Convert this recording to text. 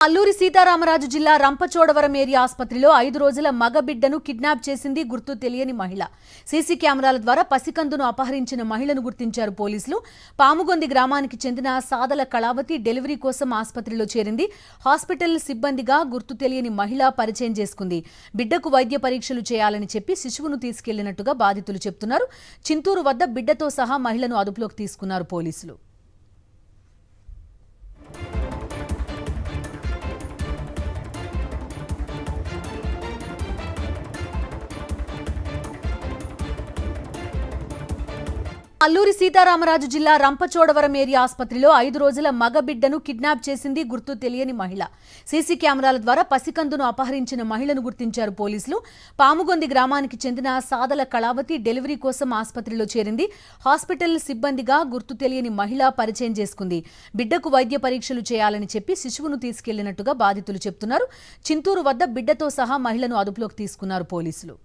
అల్లూరి సీతారామరాజు జిల్లా రంపచోడవరం ఏరియా ఆసుపత్రిలో 5 రోజుల మగ బిడ్డను కిడ్నాప్ చేసింది గుర్తు తెలియని మహిళ. సీసీ కెమెరాల ద్వారా పసికందును అపహరించిన మహిళను గుర్తించారు పోలీసులు. పాముగొంది గ్రామానికి చెందిన సాదల కళావతి డెలివరీ కోసం ఆసుపత్రిలో చేరింది. హాస్పిటల్ సిబ్బందిగా గుర్తు తెలియని మహిళ పరిచయం చేసుకుంది. బిడ్డకు వైద్య పరీక్షలు చేయాలని చెప్పి శిశువును తీసుకెళ్లినట్టుగా బాధితులు చెబుతున్నారు. చింతూరు వద్ద బిడ్డతో సహా మహిళను అదుపులోకి తీసుకున్నారు పోలీసులు. అల్లూరి సీతారామరాజు జిల్లా రంపచోడవరం ఏరియా ఆసుపత్రిలో 5 రోజుల మగ బిడ్డను కిడ్నాప్ చేసింది గుర్తు తెలియని మహిళ. సీసీ కెమెరాల ద్వారా పసికందును అపహరించిన మహిళను గుర్తించారు పోలీసులు. పాముగొంది గ్రామానికి చెందిన సాదల కళావతి డెలివరీ కోసం ఆసుపత్రిలో చేరింది. హాస్పిటల్ సిబ్బందిగా గుర్తు తెలియని మహిళ పరిచయం చేసుకుంది. బిడ్డకు వైద్య పరీక్షలు చేయాలని చెప్పి శిశువును తీసుకెళ్లినట్టుగా బాధితులు చెబుతున్నారు. చింతూరు వద్ద బిడ్డతో సహా మహిళను అదుపులోకి తీసుకున్నారు పోలీసులు.